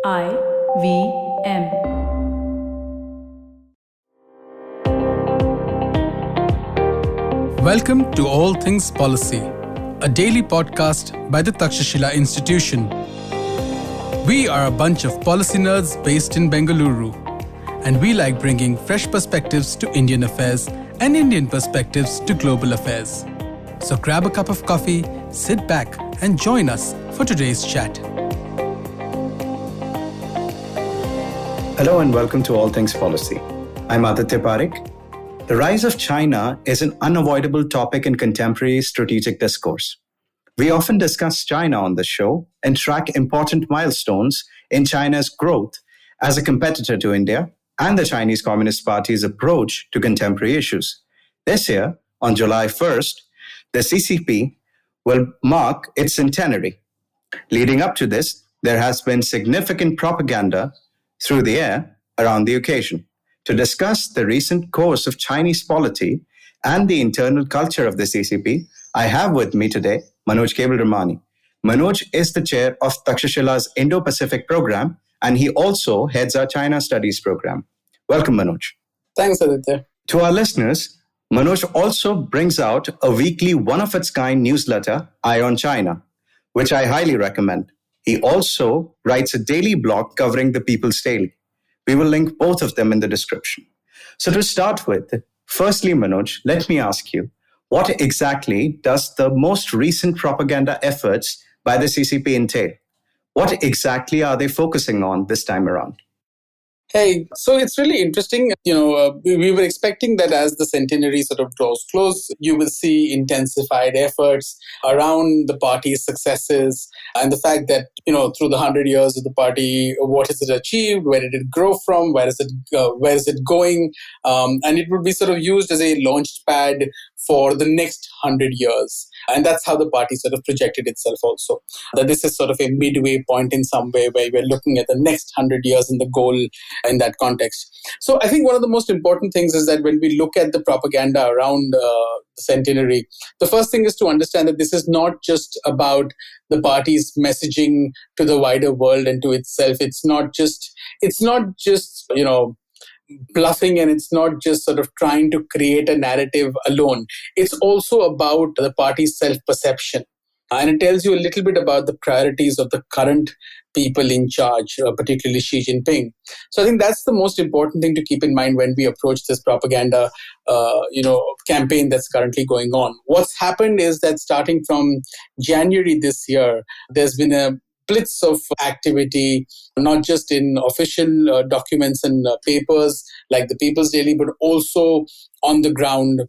IVM. Welcome to All Things Policy, a daily podcast by the Takshashila Institution. We are a bunch of policy nerds based in Bengaluru, and we like bringing fresh perspectives to Indian affairs and Indian perspectives to global affairs. So grab a cup of coffee, sit back, and join us for today's chat. Hello and welcome to All Things Policy. I'm Aditya Pareek. The rise of China is an unavoidable topic in contemporary strategic discourse. We often discuss China on the show and track important milestones in China's growth as a competitor to India and the Chinese Communist Party's approach to contemporary issues. This year, on July 1st, the CCP will mark its centenary. Leading up to this, there has been significant propaganda through the air around the occasion. To discuss the recent course of Chinese polity and the internal culture of the CCP, I have with me today Manoj Kewalramani. Manoj is the chair of Takshashila's Indo-Pacific program, and he also heads our China Studies program. Welcome, Manoj. Thanks, Aditya. To our listeners, Manoj also brings out a weekly one-of-its-kind newsletter, Eye on China, which I highly recommend. He also writes a daily blog covering the People's Daily. We will link both of them in the description. So to start with, firstly, Manoj, let me ask you, what exactly does the most recent propaganda efforts by the CCP entail? What exactly are they focusing on this time around? Hey, so it's really interesting. We were expecting that as the centenary sort of draws close, you will see intensified efforts around the party's successes and the fact that, through the 100 years of the party, what has it achieved? Where did it grow from? Where is it going? And it would be sort of used as a launch pad for the next 100 years. And that's how the party sort of projected itself also. That this is sort of a midway point in some way where we're looking at the next 100 years and the goal in that context. So I think one of the most important things is that when we look at the propaganda around the centenary, the first thing is to understand that this is not just about the party's messaging to the wider world and to itself. It's not just bluffing, and it's not just sort of trying to create a narrative alone. It's also about the party's self-perception. And it tells you a little bit about the priorities of the current people in charge, particularly Xi Jinping. So I think that's the most important thing to keep in mind when we approach this propaganda, campaign that's currently going on. What's happened is that starting from January this year, there's been a blitz of activity, not just in official documents and papers like the People's Daily, but also on the ground.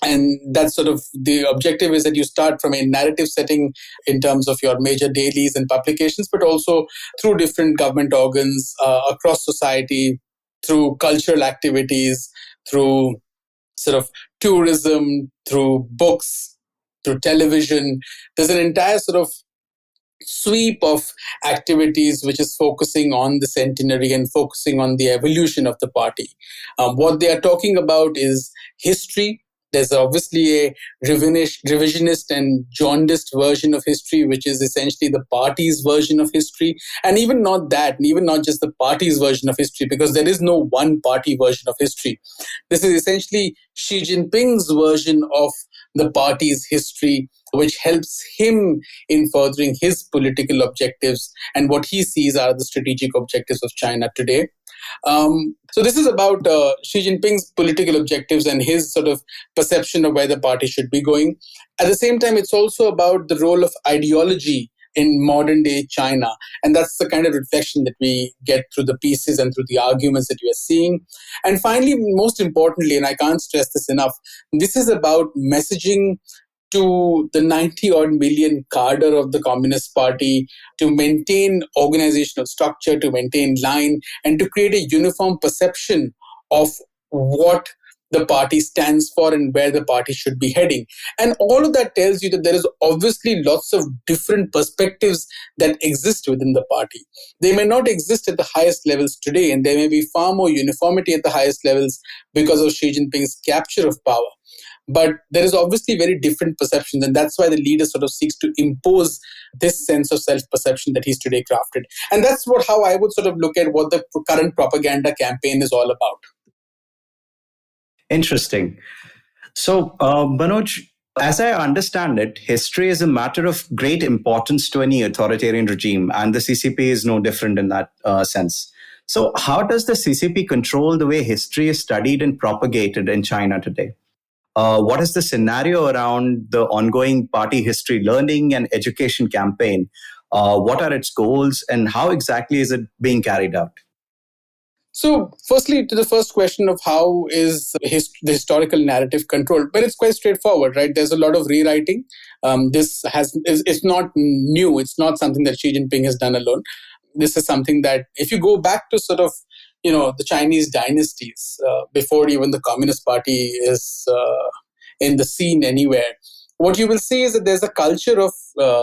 And that's sort of the objective, is that you start from a narrative setting in terms of your major dailies and publications, but also through different government organs across society, through cultural activities, through sort of tourism, through books, through television. There's an entire sort of sweep of activities which is focusing on the centenary and focusing on the evolution of the party. What they are talking about is history. There's obviously a revisionist and jaundiced version of history, which is essentially the party's version of history. And even not that, and even not just the party's version of history, because there is no one party version of history. This is essentially Xi Jinping's version of the party's history, which helps him in furthering his political objectives and what he sees are the strategic objectives of China today. So this is about Xi Jinping's political objectives and his sort of perception of where the party should be going. At the same time, it's also about the role of ideology in modern day China. And that's the kind of reflection that we get through the pieces and through the arguments that we are seeing. And finally, most importantly, and I can't stress this enough, this is about messaging to the 90-odd million cadre of the Communist Party to maintain organizational structure, to maintain line, and to create a uniform perception of what the party stands for and where the party should be heading. And all of that tells you that there is obviously lots of different perspectives that exist within the party. They may not exist at the highest levels today, and there may be far more uniformity at the highest levels because of Xi Jinping's capture of power. But there is obviously very different perceptions, and that's why the leader sort of seeks to impose this sense of self-perception that he's today crafted. And that's how I would sort of look at what the current propaganda campaign is all about. Interesting. So, Manoj, as I understand it, history is a matter of great importance to any authoritarian regime, and the CCP is no different in that sense. So, how does the CCP control the way history is studied and propagated in China today? What is the scenario around the ongoing party history learning and education campaign? What are its goals, and how exactly is it being carried out? So, firstly, to the first question of how is the historical narrative controlled, but it's quite straightforward, right? There's a lot of rewriting. It's not new. It's not something that Xi Jinping has done alone. This is something that, if you go back to sort of, the Chinese dynasties, before even the Communist Party is in the scene anywhere, what you will see is that there's a culture of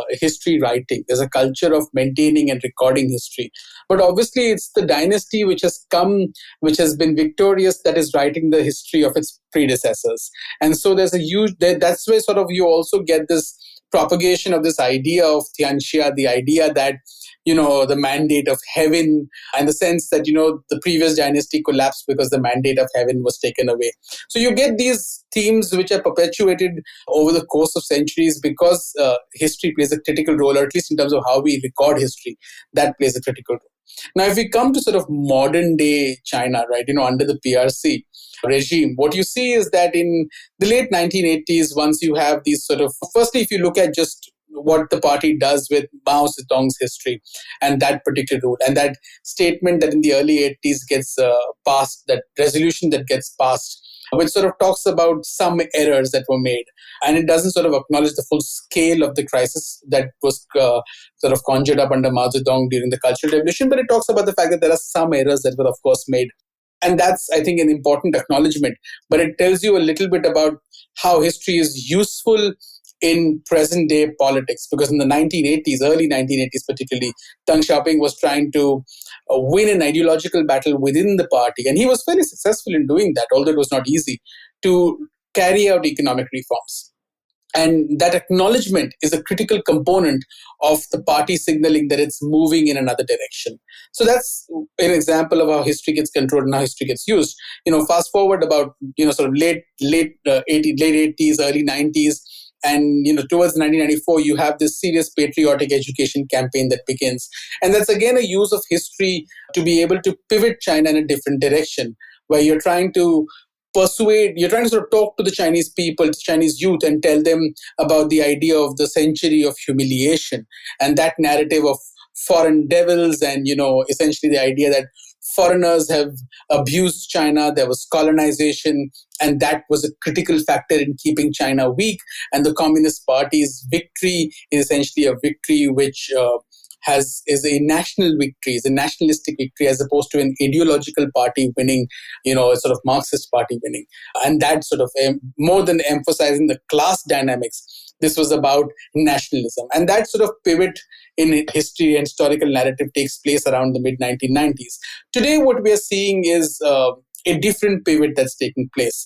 history writing. There's a culture of maintaining and recording history. But obviously, it's the dynasty which has been victorious, that is writing the history of its predecessors. And so there's that's where sort of you also get this propagation of this idea of Tianxia, the idea that, the mandate of heaven, and the sense that, the previous dynasty collapsed because the mandate of heaven was taken away. So you get these themes which are perpetuated over the course of centuries because history plays a critical role, or at least in terms of how we record history, that plays a critical role. Now, if we come to sort of modern day China, right, under the PRC regime, what you see is that in the late 1980s, once you have these sort of, firstly, if you look at just what the party does with Mao Zedong's history and that particular rule, and that statement that in the early 80s gets passed, that resolution that gets passed, which sort of talks about some errors that were made. And it doesn't sort of acknowledge the full scale of the crisis that was sort of conjured up under Mao Zedong during the Cultural Revolution, but it talks about the fact that there are some errors that were, of course, made. And that's, I think, an important acknowledgement. But it tells you a little bit about how history is useful in present-day politics. Because in the 1980s, early 1980s particularly, Deng Xiaoping was trying to win an ideological battle within the party. And he was fairly successful in doing that, although it was not easy, to carry out economic reforms. And that acknowledgement is a critical component of the party signaling that it's moving in another direction. So that's an example of how history gets controlled and how history gets used. Fast forward about, sort of late 80s, early 90s, and towards 1994, you have this serious patriotic education campaign that begins. And that's again a use of history to be able to pivot China in a different direction, where you're trying to sort of talk to the Chinese people, the Chinese youth, and tell them about the idea of the century of humiliation and that narrative of foreign devils, and essentially the idea that foreigners have abused China, there was colonization, and that was a critical factor in keeping China weak. And the Communist Party's victory is essentially a victory which is a national victory, is a nationalistic victory, as opposed to an ideological party winning, a sort of Marxist party winning. And that sort of, more than emphasizing the class dynamics, this was about nationalism. And that sort of pivot in history and historical narrative takes place around the mid-1990s. Today, what we are seeing is a different pivot that's taking place.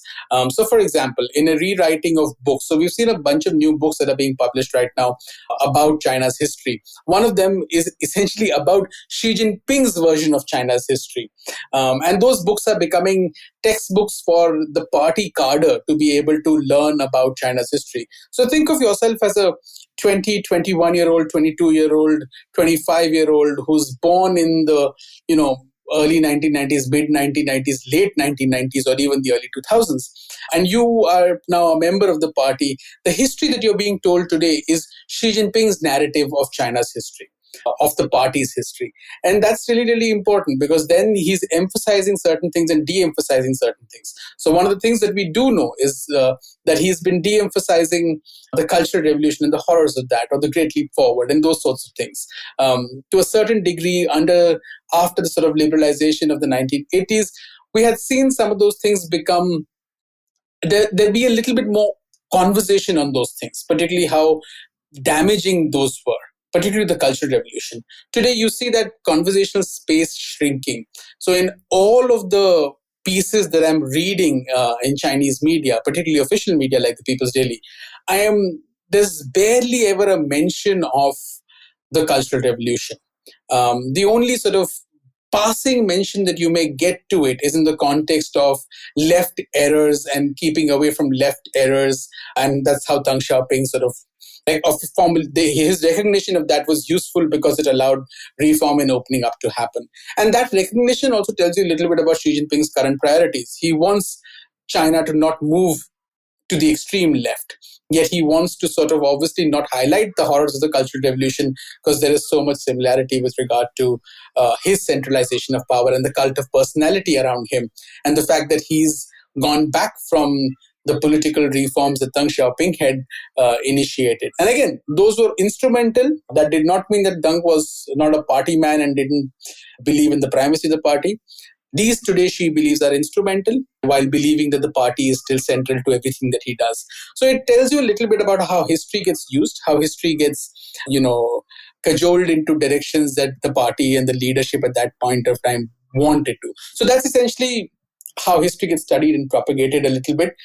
So, for example, in a rewriting of books, so we've seen a bunch of new books that are being published right now about China's history. One of them is essentially about Xi Jinping's version of China's history. And those books are becoming textbooks for the party cadre to be able to learn about China's history. So think of yourself as a 20, 21-year-old, 22-year-old, 25-year-old who's born in the, early 1990s, mid-1990s, late 1990s, or even the early 2000s. And you are now a member of the party. The history that you're being told today is Xi Jinping's narrative of China's history, of the party's history. And that's really, really important, because then he's emphasizing certain things and de-emphasizing certain things. So one of the things that we do know is that he's been de-emphasizing the Cultural Revolution and the horrors of that, or the Great Leap Forward, and those sorts of things. To a certain degree, after the sort of liberalization of the 1980s, we had seen some of those things become, there'd be a little bit more conversation on those things, particularly how damaging those were, particularly the Cultural Revolution. Today, you see that conversational space shrinking. So in all of the pieces that I'm reading in Chinese media, particularly official media like the People's Daily, there's barely ever a mention of the Cultural Revolution. The only sort of passing mention that you may get to it is in the context of left errors and keeping away from left errors. And that's how Deng Xiaoping sort of, his recognition of that was useful because it allowed reform and opening up to happen. And that recognition also tells you a little bit about Xi Jinping's current priorities. He wants China to not move to the extreme left. Yet he wants to sort of obviously not highlight the horrors of the Cultural Revolution because there is so much similarity with regard to his centralization of power and the cult of personality around him. And the fact that he's gone back from the political reforms that Deng Xiaoping had initiated. And again, those were instrumental. That did not mean that Deng was not a party man and didn't believe in the primacy of the party. These today she believes are instrumental while believing that the party is still central to everything that he does. So it tells you a little bit about how history gets used, how history gets, cajoled into directions that the party and the leadership at that point of time wanted to. So that's essentially how history gets studied and propagated a little bit.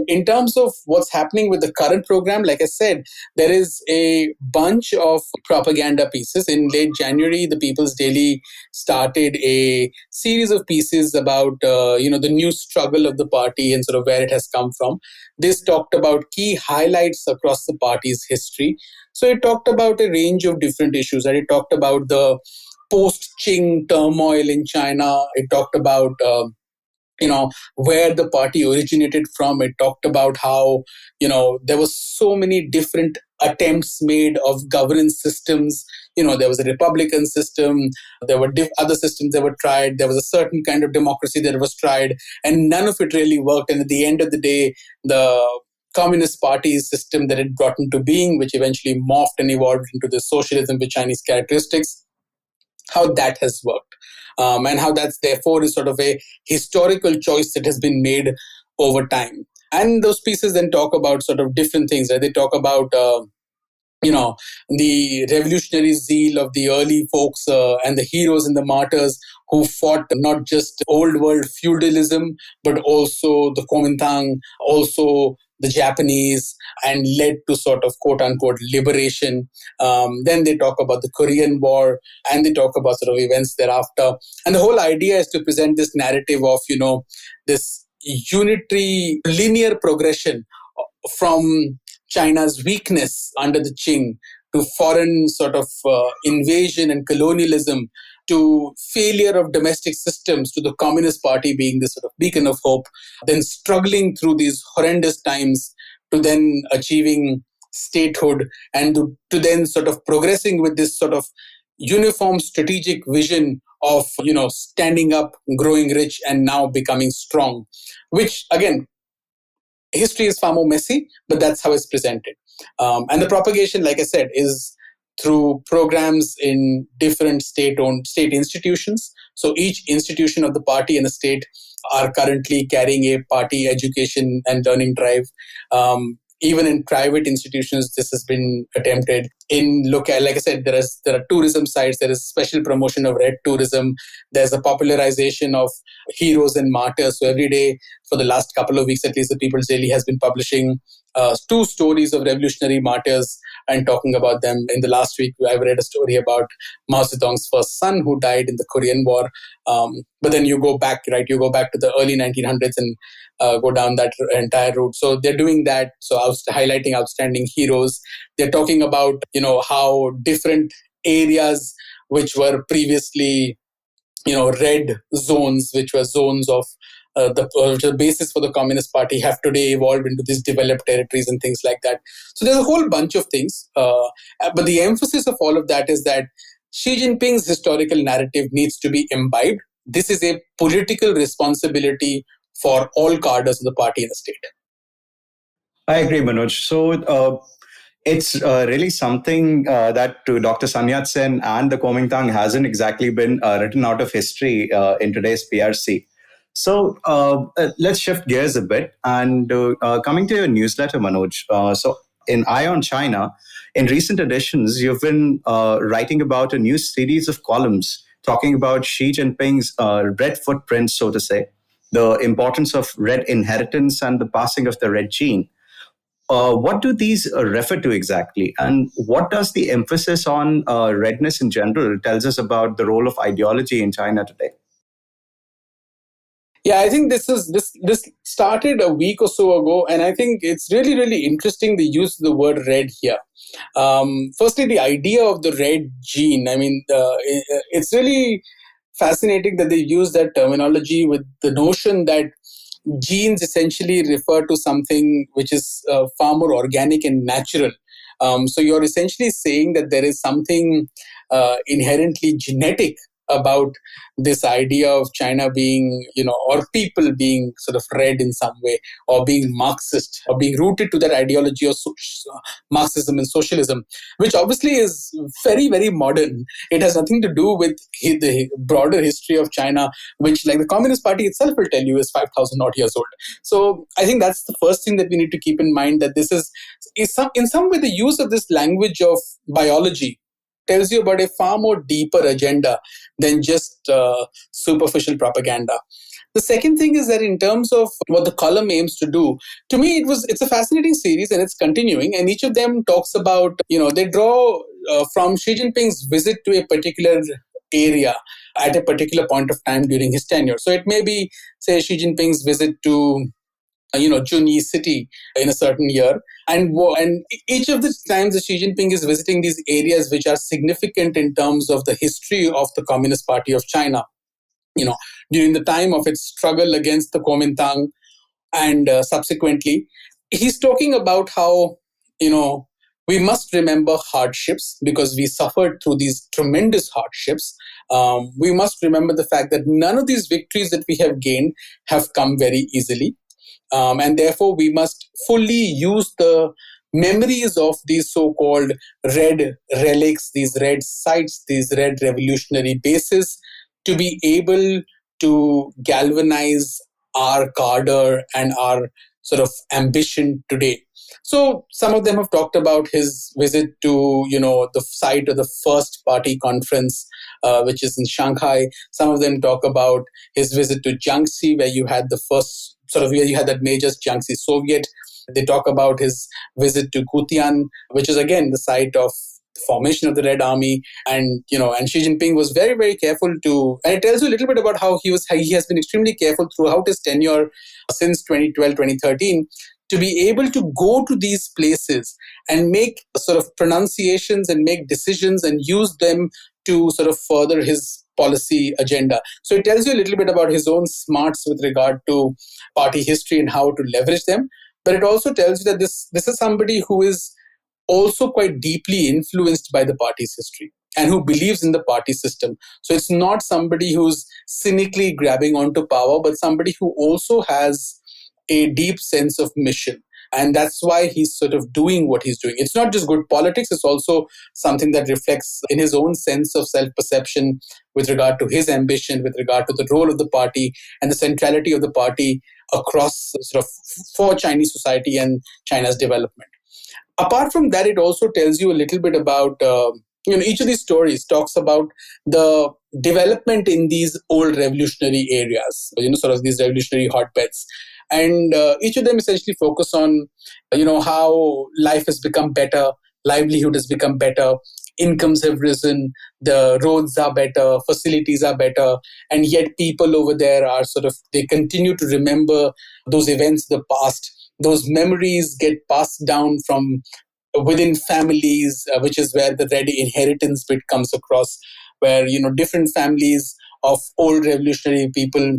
In terms of what's happening with the current program, like I said, there is a bunch of propaganda pieces. In late January, the People's Daily started a series of pieces about, the new struggle of the party and sort of where it has come from. This talked about key highlights across the party's history. So it talked about a range of different issues. And it talked about the post-Qing turmoil in China. It talked about where the party originated from. It talked about how, there was so many different attempts made of governance systems. There was a republican system, there were other systems that were tried, there was a certain kind of democracy that was tried, and none of it really worked. And at the end of the day, the Communist Party's system that it brought into being, which eventually morphed and evolved into the socialism with Chinese characteristics, how that has worked. And how that's therefore is sort of a historical choice that has been made over time. And those pieces then talk about sort of different things. Right? They talk about, the revolutionary zeal of the early folks and the heroes and the martyrs who fought not just old world feudalism, but also the Kuomintang, also the Japanese, and led to sort of quote unquote liberation. Then they talk about the Korean War, and they talk about sort of events thereafter. And the whole idea is to present this narrative of, this unitary linear progression from China's weakness under the Qing to foreign sort of invasion and colonialism to failure of domestic systems to the Communist Party being this sort of beacon of hope, then struggling through these horrendous times to then achieving statehood and to then sort of progressing with this sort of uniform strategic vision of, standing up, growing rich, and now becoming strong, which again, history is far more messy, but that's how it's presented. And the propagation, like I said, is through programs in different state institutions. So each institution of the party and the state are currently carrying a party education and learning drive. Even in private institutions, this has been attempted. In local, like I said, there are tourism sites. There is special promotion of red tourism. There's a popularization of heroes and martyrs. So every day for the last couple of weeks, at least, the People's Daily has been publishing 2 stories of revolutionary martyrs and talking about them. In the last week, I've read a story about Mao Zedong's first son who died in the Korean War. But then you go back to the early 1900s and go down that entire route. So they're doing that. So highlighting outstanding heroes. They're talking about, how different areas which were previously, red zones, which were zones of the basis for the Communist Party, have today evolved into these developed territories and things like that. So there's a whole bunch of things. But the emphasis of all of that is that Xi Jinping's historical narrative needs to be imbibed. This is a political responsibility for all cadres of the party and the state. I agree, Manoj. So it's really something that to Dr. Sun Yat-sen and the Kuomintang hasn't exactly been written out of history in today's PRC. So let's shift gears a bit. And coming to your newsletter, Manoj, so in Eye on China, in recent editions, you've been writing about a new series of columns talking about Xi Jinping's red footprint, so to say. the importance of red inheritance and the passing of the red gene. What do these refer to exactly? And what does the emphasis on redness in general tells us about the role of ideology in China today? Yeah, I think this started a week or so ago, and I think it's really interesting the use of the word red here. Firstly, the idea of the red gene. I mean, it's really fascinating that they use that terminology with the notion that genes essentially refer to something which is far more organic and natural. So you're essentially saying that there is something inherently genetic about this idea of China being, or people being sort of red in some way, or being Marxist, or being rooted to that ideology of Marxism and socialism, which obviously is very modern. It has nothing to do with the broader history of China, which, like the Communist Party itself will tell you, is 5,000 odd years old. So I think that's the first thing that we need to keep in mind, that this is in some way the use of this language of biology tells you about a far more deeper agenda than just superficial propaganda. The second thing is that in terms of what the column aims to do, to me it's a fascinating series and it's continuing, and each of them talks about, they draw from Xi Jinping's visit to a particular area at a particular point of time during his tenure. So it may be, say, Xi Jinping's visit to Junyi city in a certain year. And each of the times that Xi Jinping is visiting these areas which are significant in terms of the history of the Communist Party of China, during the time of its struggle against the Kuomintang and subsequently, he's talking about how, we must remember hardships because we suffered through these tremendous hardships. We must remember the fact that none of these victories that we have gained have come very easily. And therefore, we must fully use the memories of these so-called red relics, these red sites, these red revolutionary bases, to be able to galvanize our cadre and our sort of ambition today. So some of them have talked about his visit to, the site of the first party conference, which is in Shanghai. Some of them talk about his visit to Jiangxi, where you had the first where you had that major Jiangxi Soviet. They talk about his visit to Gutian, which is again the site of formation of the Red Army. And, and Xi Jinping was very careful to, and it tells you a little bit about how he has been extremely careful throughout his tenure since 2012, 2013, to be able to go to these places and make sort of pronunciations and make decisions and use them to sort of further his policy agenda. So it tells you a little bit about his own smarts with regard to party history and how to leverage them. But it also tells you that this is somebody who is also quite deeply influenced by the party's history and who believes in the party system. So it's not somebody who's cynically grabbing onto power, but somebody who also has a deep sense of mission. And that's why he's sort of doing what he's doing. It's not just good politics, it's also something that reflects in his own sense of self-perception with regard to his ambition, with regard to the role of the party and the centrality of the party across sort of for Chinese society and China's development. Apart from that, it also tells you a little bit about, each of these stories talks about the development in these old revolutionary areas, sort of these revolutionary hotbeds. And each of them essentially focus on, how life has become better, livelihood has become better, incomes have risen, the roads are better, facilities are better, and yet people over there are they continue to remember those events of the past. Those memories get passed down from within families, which is where the red inheritance bit comes across, where, different families of old revolutionary people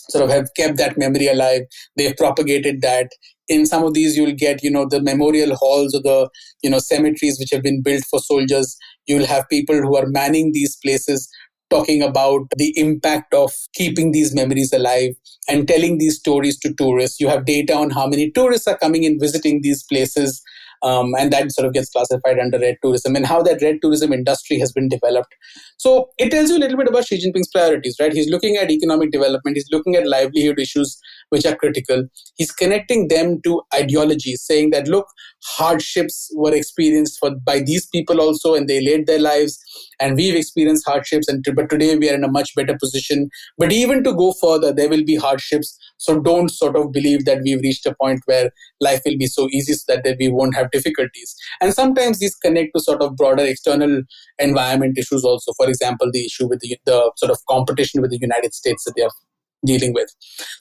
sort of have kept that memory alive. They've propagated that. In some of these, you'll get, the memorial halls or the, cemeteries which have been built for soldiers. You'll have people who are manning these places talking about the impact of keeping these memories alive and telling these stories to tourists. You have data on how many tourists are coming in visiting these places. And that sort of gets classified under red tourism and how that red tourism industry has been developed. So it tells you a little bit about Xi Jinping's priorities, right? He's looking at economic development. He's looking at livelihood issues, which are critical. He's connecting them to ideology, saying that, look, hardships were experienced by these people also, and they laid their lives, and we've experienced hardships, but today we are in a much better position. But even to go further, there will be hardships. So don't sort of believe that we've reached a point where life will be so easy so that we won't have difficulties. And sometimes these connect to sort of broader external environment issues also. For example, the issue with the sort of competition with the United States that they are dealing with.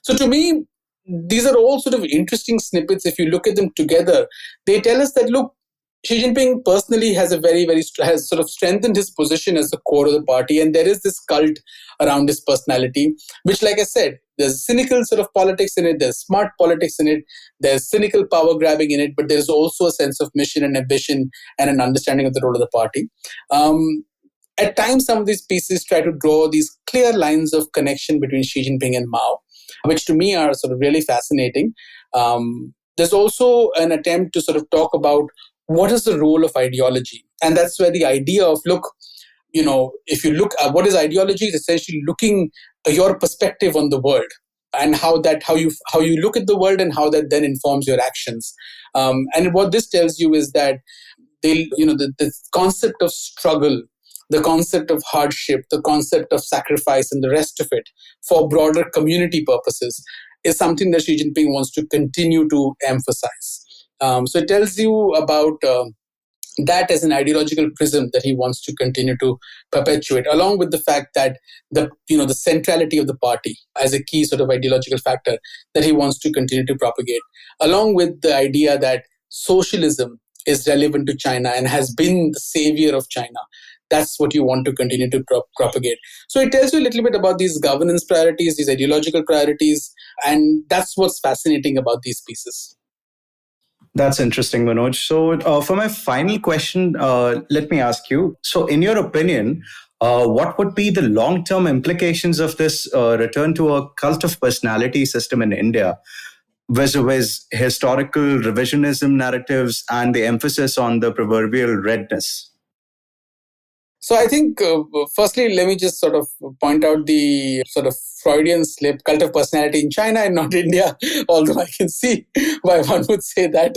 So to me, these are all sort of interesting snippets. If you look at them together, they tell us that, look, Xi Jinping personally has has sort of strengthened his position as the core of the party, and there is this cult around his personality, which, like I said, there's cynical sort of politics in it, there's smart politics in it, there's cynical power grabbing in it, but there's also a sense of mission and ambition and an understanding of the role of the party. At times, some of these pieces try to draw these clear lines of connection between Xi Jinping and Mao, which to me are sort of really fascinating. There's also an attempt to sort of talk about what is the role of ideology. And that's where the idea of, look, if you look at what is ideology, it's essentially looking at your perspective on the world and how you look at the world and how that then informs your actions. And what this tells you is that the concept of struggle, the concept of hardship, the concept of sacrifice and the rest of it for broader community purposes is something that Xi Jinping wants to continue to emphasize. So it tells you about that as an ideological prism that he wants to continue to perpetuate, along with the fact that the centrality of the party as a key sort of ideological factor that he wants to continue to propagate, along with the idea that socialism is relevant to China and has been the savior of China. That's what you want to continue to propagate. So it tells you a little bit about these governance priorities, these ideological priorities, and that's what's fascinating about these pieces. That's interesting, Manoj. So for my final question, let me ask you. So in your opinion, what would be the long-term implications of this return to a cult of personality system in India, vis-a-vis historical revisionism narratives and the emphasis on the proverbial redness? So I think, firstly, let me just sort of point out the sort of Freudian slip, cult of personality in China and not India, although I can see why one would say that.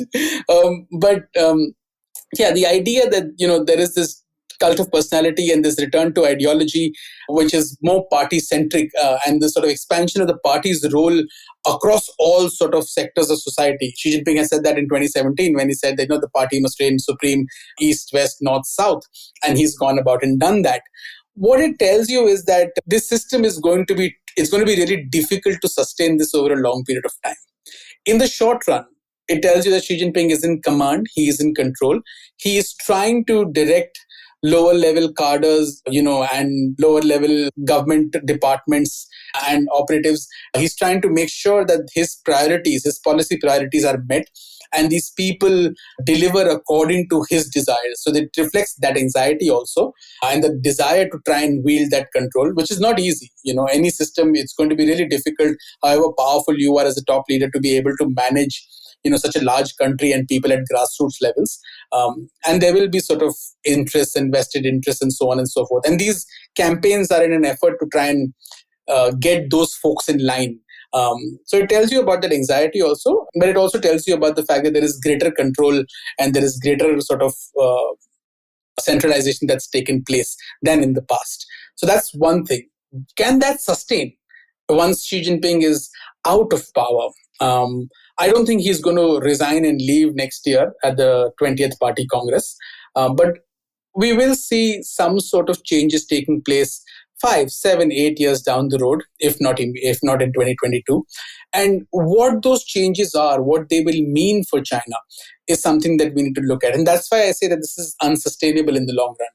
But the idea that, there is this cult of personality and this return to ideology, which is more party-centric, and the sort of expansion of the party's role across all sort of sectors of society. Xi Jinping has said that in 2017 when he said that the party must reign supreme east, west, north, south, and he's gone about and done that. What it tells you is that this system is going to be really difficult to sustain this over a long period of time. In the short run, it tells you that Xi Jinping is in command, he is in control, he is trying to direct lower level cadres, and lower level government departments and operatives. He's trying to make sure that his policy priorities are met, and these people deliver according to his desires. So it reflects that anxiety also, and the desire to try and wield that control, which is not easy. Any system, it's going to be really difficult, however powerful you are as a top leader, to be able to manage such a large country and people at grassroots levels. And there will be sort of interests and vested interests and so on and so forth. And these campaigns are in an effort to try and get those folks in line. So it tells you about that anxiety also, but it also tells you about the fact that there is greater control and there is greater sort of centralization that's taken place than in the past. So that's one thing. Can that sustain once Xi Jinping is out of power? I don't think he's going to resign and leave next year at the 20th Party Congress. But we will see some sort of changes taking place 5, 7, 8 years down the road, if not in 2022. And what those changes are, what they will mean for China, is something that we need to look at. And that's why I say that this is unsustainable in the long run.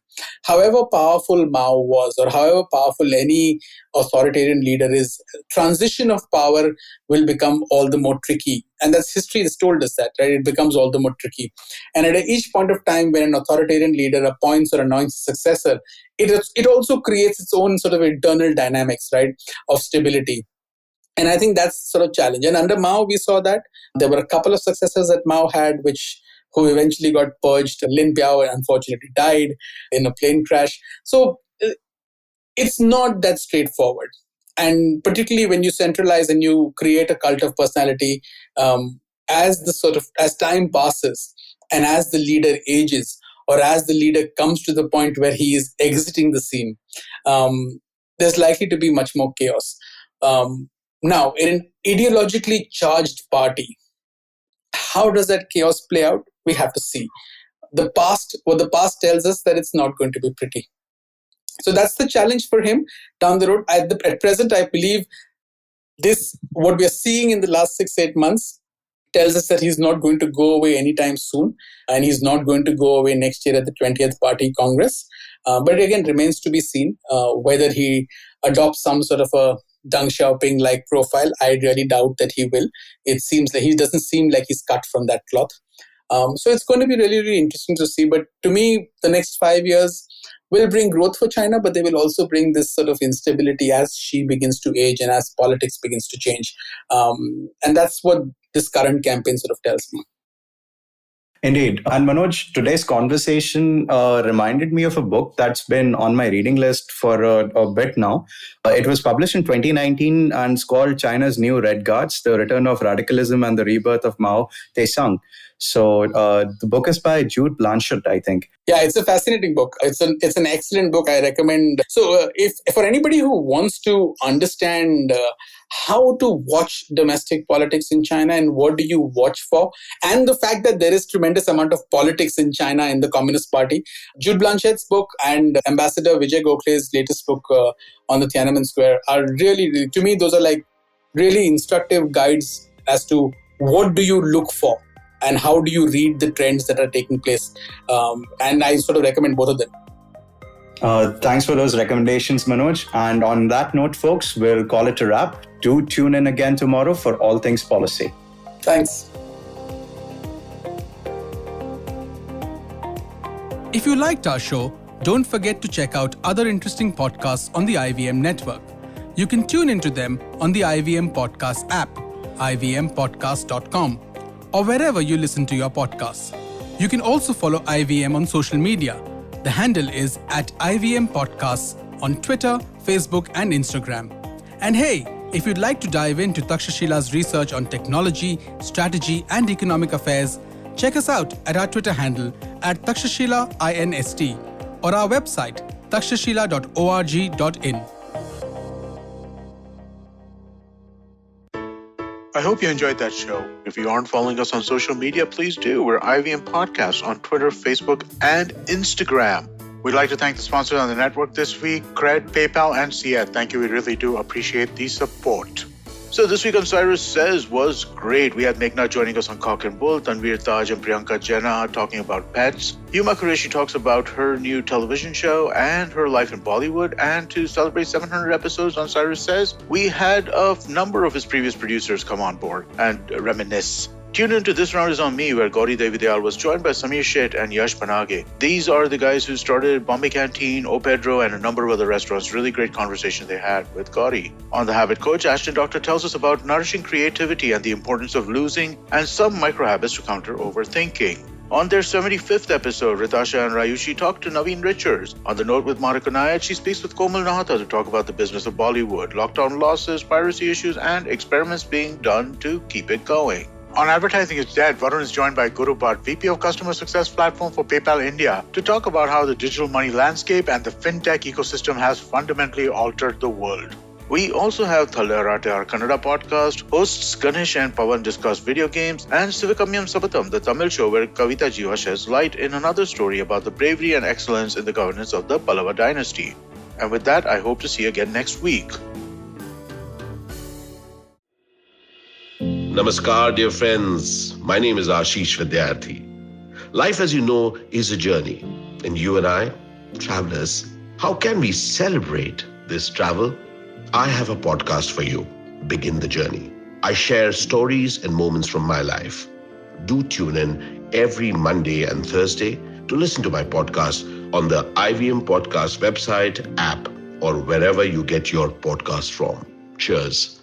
However powerful Mao was, or however powerful any authoritarian leader is, transition of power will become all the more tricky. And that's history has told us that, right? It becomes all the more tricky. And at each point of time when an authoritarian leader appoints or anoints a successor, it also creates its own sort of internal dynamics, right, of stability. And I think that's sort of challenge. And under Mao, we saw that there were a couple of successors that Mao had, who eventually got purged. Lin Biao unfortunately died in a plane crash. So it's not that straightforward. And particularly when you centralize and you create a cult of personality, as time passes and as the leader ages, or as the leader comes to the point where he is exiting the scene, there's likely to be much more chaos. Now, in an ideologically charged party, how does that chaos play out? We have to see. What the past tells us that it's not going to be pretty. So that's the challenge for him down the road. At present, I believe what we are seeing in the last 6-8 months tells us that he's not going to go away anytime soon, and he's not going to go away next year at the 20th Party Congress. But again, remains to be seen whether he adopts some sort of a Deng Xiaoping-like profile. I really doubt that he will. It seems like he doesn't seem like he's cut from that cloth. So it's going to be really, really interesting to see. But to me, the next 5 years will bring growth for China, but they will also bring this sort of instability as Xi begins to age and as politics begins to change. And that's what this current campaign sort of tells me. Indeed. And Manoj, today's conversation reminded me of a book that's been on my reading list for a bit now. It was published in 2019 and it's called China's New Red Guards, The Return of Radicalism and the Rebirth of Mao Zedong. So the book is by Jude, Blanchette, I think. Yeah, it's a fascinating book. It's an excellent book. I recommend. So if for anybody who wants to understand how to watch domestic politics in China and what do you watch for, and the fact that there is tremendous amount of politics in China in the Communist Party, Jude Blanchette's book and Ambassador Vijay Gokhale's latest book on the Tiananmen Square are really, to me, those are like really instructive guides as to what do you look for and how do you read the trends that are taking place. And I sort of recommend both of them. Thanks for those recommendations, Manoj. And on that note, folks, we'll call it a wrap. Do tune in again tomorrow for All Things Policy. Thanks. If you liked our show, don't forget to check out other interesting podcasts on the IVM network. You can tune into them on the IVM Podcast app, ivmpodcast.com, or wherever you listen to your podcasts. You can also follow IVM on social media. The handle is @IVM Podcasts on Twitter, Facebook, and Instagram. And hey, if you'd like to dive into Takshashila's research on technology, strategy, and economic affairs, check us out at our Twitter handle @TakshashilaINST or our website takshashila.org.in. I hope you enjoyed that show. If you aren't following us on social media, please do. We're IVM Podcasts on Twitter, Facebook, and Instagram. We'd like to thank the sponsors on the network this week, Cred, PayPal, and Siet. Thank you. We really do appreciate the support. So this week on Cyrus Says was great. We had Meghna joining us on Cock and Bull, Tanveer Taj and Priyanka Jena talking about pets. Huma Qureshi talks about her new television show and her life in Bollywood. And to celebrate 700 episodes on Cyrus Says, we had a number of his previous producers come on board and reminisce. Tune into This Round Is On Me, where Gauri Devi Dayal was joined by Samir Sheth and Yash Panage. These are the guys who started Bombay Canteen, O Pedro, and a number of other restaurants. Really great conversation they had with Gauri. On The Habit Coach, Ashton Doctor tells us about nourishing creativity and the importance of losing and some micro-habits to counter overthinking. On their 75th episode, Ritasha and Rayushi talk to Naveen Richards. On The Note with Monica Nayat, she speaks with Komal Nahata to talk about the business of Bollywood, lockdown losses, piracy issues, and experiments being done to keep it going. On Advertising is Dead, Varun is joined by Guru Bhatt, VP of Customer Success Platform for PayPal India, to talk about how the digital money landscape and the fintech ecosystem has fundamentally altered the world. We also have Thalarate, our Kannada podcast, hosts Ganesh and Pawan discuss video games, and Sivakamyam Sabatam, the Tamil show where Kavita Jiva sheds light in another story about the bravery and excellence in the governance of the Pallava dynasty. And with that, I hope to see you again next week. Namaskar, dear friends. My name is Ashish Vidyarthi. Life, as you know, is a journey. And you and I, travelers, how can we celebrate this travel? I have a podcast for you, Begin the Journey. I share stories and moments from my life. Do tune in every Monday and Thursday to listen to my podcast on the IVM Podcast website, app, or wherever you get your podcasts from. Cheers.